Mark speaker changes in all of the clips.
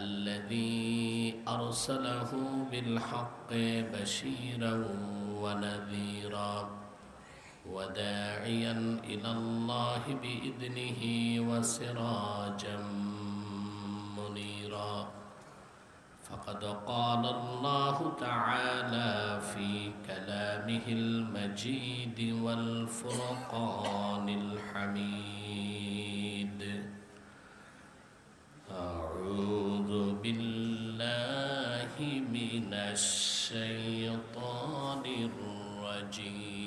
Speaker 1: الذي أرسله بالحق بشيرا ونذيرا وداعيا إلى الله بإذنه وسراجا منيرا فقد قال الله تعالى في كلامه المجيد والفرقان الحميد أعوذ بالله من الشيطان الرجيم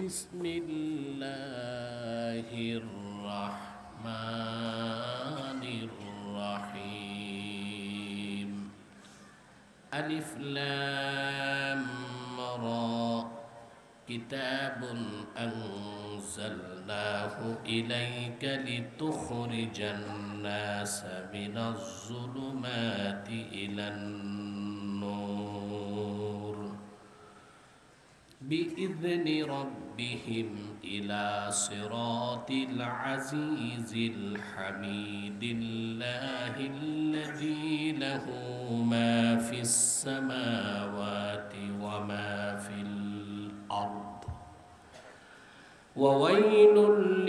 Speaker 1: بسم الله الرحمن الرحيم ألف لام را كتاب أنزلناه إليك لتخرج الناس من الظلمات إلى النور بإذن ربهم إلى صراط العزيز الحميد الله الذي له ما في السماوات وما في الأرض وويل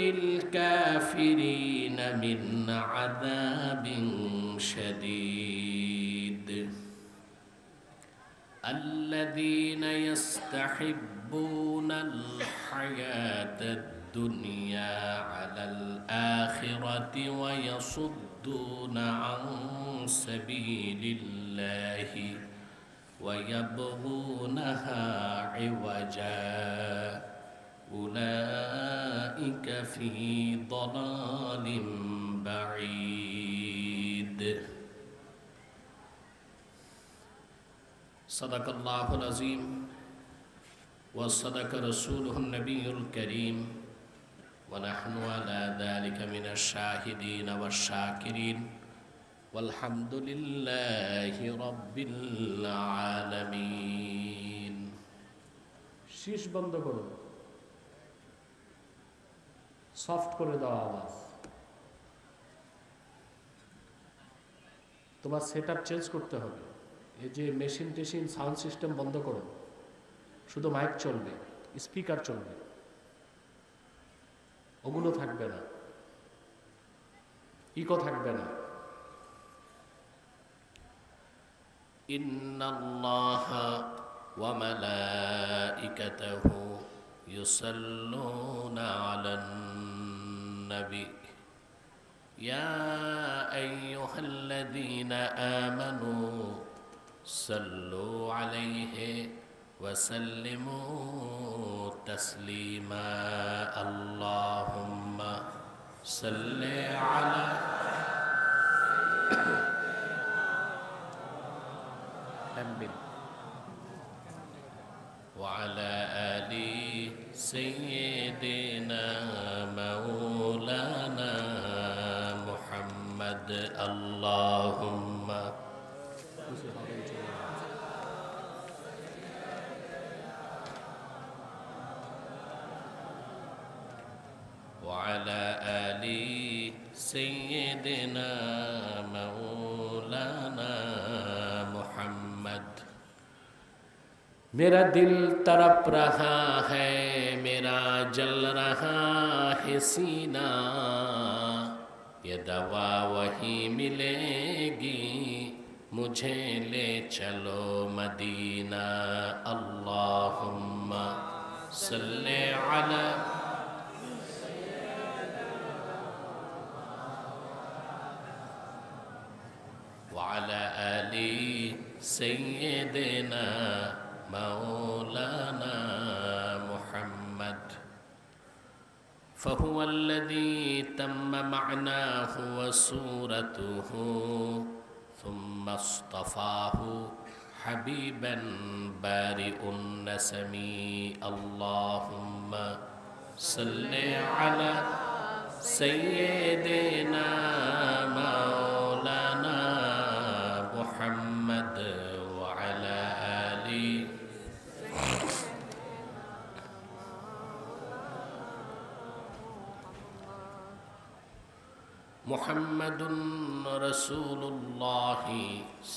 Speaker 1: للكافرين من عذاب شديد الذين يستحبون الحياة الدنيا على الآخرة ويصدون عن سبيل الله ويبغونها عوجا أولئك في ضلال بعيد صدق الله العظيم وصدق رسوله النبي الكريم ونحن على ذلك من الشاهدين والشاكرين والحمد لله رب العالمين shish বন্ধ করো soft করে দাও আওয়াজ তোমার সেটআপ চেঞ্জ করতে হবে এই যে মেশিন টেশিন সাউন্ড সিস্টেম বন্ধ করো শুধু মাইক চলবে স্পিকার চলবে ওগুলো থাকবে না ইকো থাকবে না ইন্নাল্লাহা ওয়া মালাইকাতাহু ইউসাল্লুনা আলান নবী ইয়া আইয়ুহাল্লাযীনা আমানু صلوا عليه وسلموا تسليما اللهم صل على محمد وعلى آل سيدنا مولانا محمد اللهم وعلى آل سيدنا مولانا محمد मेरा दिल तड़प रहा है मेरा जल रहा है सीना ये दवा वही मिलेगी मुझे ले चलो मदीना अल्लाहुम्मा सल्ले अला وعلى آل سيدنا مولانا محمد فهو الذي تم معناه وصورته ثم اصطفاه حبيبا بارئ النسم اللهم صل على سيدنا مولانا محمد وعلى آله মুহাম্মাদুন রাসূলুল্লাহ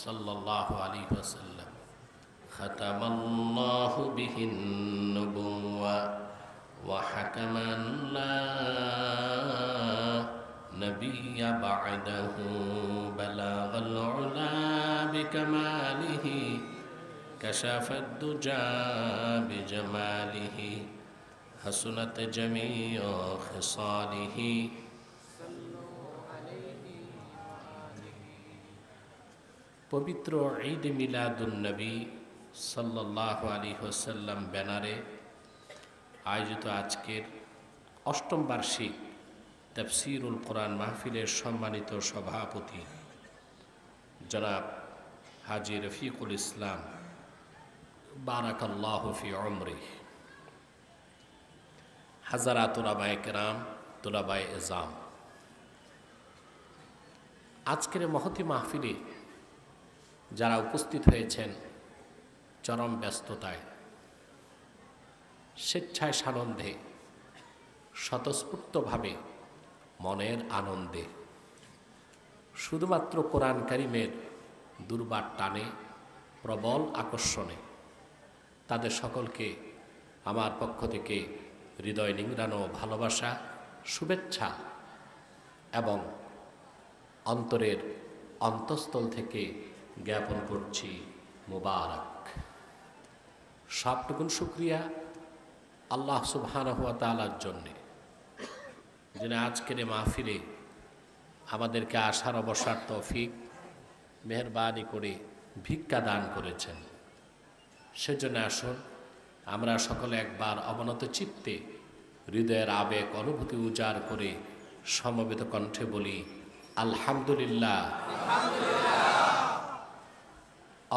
Speaker 1: সাল্লাল্লাহু আলাইহি ওয়াসাল্লাম খাতামাল্লাহু বিহিন নুবুওয়া ওয়া হাকামান লা নাবিয়্যা বা'দাহু বালাগাল উলা বিকামালিহি কাশাফাদ দুজা বিজামালিহি হাসুনাত জামিউ খিসালিহি। পবিত্র ঈদ মিলাদুন্নবী সাল্লাল্লাহু আলাইহি ওয়াসাল্লাম ব্যানারে আয়োজিত আজকের অষ্টম বার্ষিক তাফসীরুল কোরআন মাহফিলের সম্মানিত সভাপতি জনাব হাজী রফিকুল ইসলাম বারাকাল্লাহু ফি উমরিহি, হাজারাত উলামায়ে কেরাম, তুলাবায়ে এজাম, আজকের মহতি মাহফিলে যারা উপস্থিত হয়েছেন চরম ব্যস্ততায়, স্বেচ্ছায় সানন্দে, স্বতঃস্ফূর্তভাবে, মনের আনন্দে, শুধুমাত্র কোরআন কারিমের দুর্বার টানে, প্রবল আকর্ষণে, তাদের সকলকে আমার পক্ষ থেকে হৃদয় নিংড়ানো ভালোবাসা, শুভেচ্ছা এবং অন্তরের অন্তঃস্থল থেকে জ্ঞাপন করছি মুবারক। সবটুকুন শুকরিয়া আল্লাহ সুবহানাহু ওয়া তাআলার জন্যে, যিনি আজকের এই মাহফিলে আমাদেরকে আসার বসার তৌফিক মেহেরবানি করে ভিক্ষা দান করেছেন। সেজন্য আসুন আমরা সকলে একবার অবনত চিত্তে হৃদয়ের আবেগ অনুভূতি উজাড় করে সমবেত কণ্ঠে বলি আলহামদুলিল্লাহ।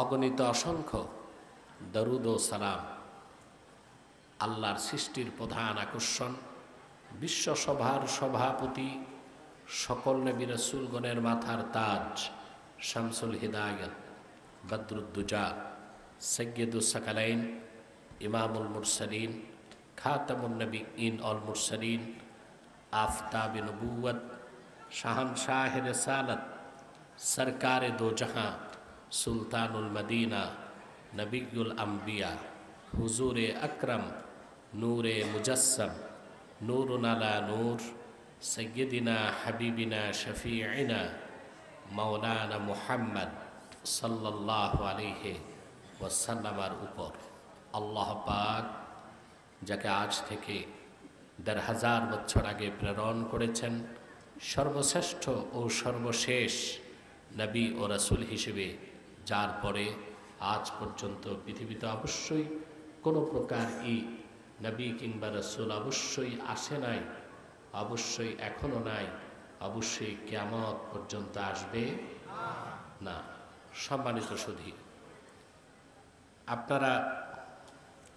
Speaker 1: অগণিত অসংখ্য দরুদ ও সালাম আল্লাহর সৃষ্টির প্রধান আকর্ষণ, বিশ্বসভার সভাপতি, সকল নবী রাসূলগণের মাথার তাজ, শামসুল হিদায়াত, বদরুদ্দুজা, সাইয়্যিদুস সাকালাইন, ইমামুল মুরসালিন, খাতামুন নবিয়্যিন ওয়াল মুরসালিন, আফতাবে নবুওয়াত, শাহনশাহে রিসালাত, সরকারে দো জাহাঁ, সুলতানুল মদিনা, নবিয়ুল আম্বিয়া, হুজুরে আকরম, নূরে মুজাসসাম, নূরুন আলা নূর, সাইয়্যিদিনা হাবিবিনা শফিঈনা মাওলানা মুহাম্মদ সাল্লাল্লাহু আলাইহি ওয়াসাল্লামের উপর আল্লাহ পাক যাকে আজ থেকে ১,৫০০ বছর আগে প্রেরণ করেছেন, সর্বশ্রেষ্ঠ ও সর্বশেষ নবী ও রাসূল হিসেবে, যার পরে আজ পর্যন্ত পৃথিবীতে অবশ্যই কোনো প্রকার নবী কিংবা রাসূল অবশ্যই আসে নাই, অবশ্যই এখনো নাই, অবশ্যই কিয়ামত পর্যন্ত আসবে না। সম্মানিত সুধী, আপনারা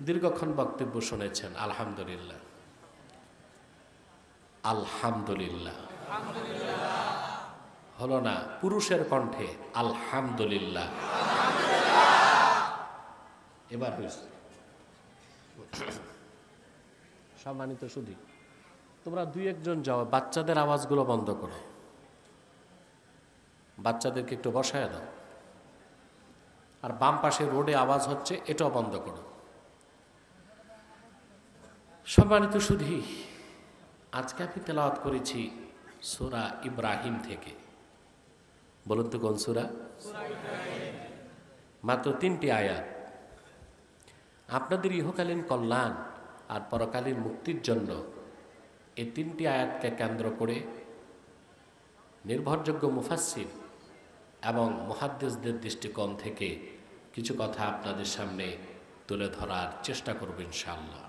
Speaker 1: দীর্ঘক্ষণ বক্তব্য শুনেছেন। আলহামদুলিল্লাহ, আলহামদুলিল্লাহ হলো না পুরুষের কণ্ঠে আলহামদুলিল্লাহ। এবার হয়েছে। সম্মানিত সুধী, তোমরা দুই একজন যাও, বাচ্চাদের আওয়াজগুলো বন্ধ করো, বাচ্চাদেরকে একটু বসায় দাও। আর বাম পাশে রোডে আওয়াজ হচ্ছে, এটাও বন্ধ করো। সম্মানিত সুধী, আজকে আমি তেলাওয়াত করেছি সূরা ইব্রাহিম থেকে। বলুন তো কোন সূরা? মাত্র 3টি আয়াত। আপনাদের ইহকালীন কল্যাণ আর পরকালীন মুক্তির জন্য এই 3টি আয়াতকে কেন্দ্র করে নির্ভরযোগ্য মুফাসসির এবং মুহাদ্দিসদের দৃষ্টিকোণ থেকে কিছু কথা আপনাদের সামনে তুলে ধরার চেষ্টা করব ইনশাআল্লাহ,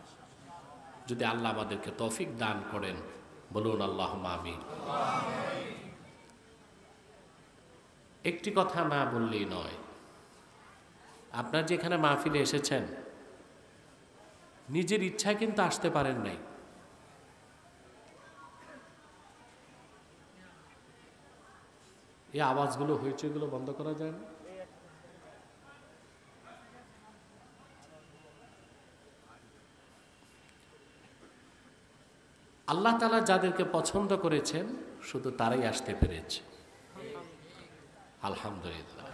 Speaker 1: যদি আল্লাহ আমাদেরকে তৌফিক দান করেন। বলুন আল্লাহুম্মা আমিন। একটি কথা না বললেই নয়, আপনার যেখানে মাহফিলে এসেছেন নিজের ইচ্ছায় কিন্তু আসতে পারেন নাই। এই আওয়াজগুলো হয়েছে, এগুলো বন্ধ করা যায় না? আল্লাহ তাআলা যাদেরকে পছন্দ করেছেন শুধু তারাই আসতে পেরেছে। আলহামদুলিল্লাহ।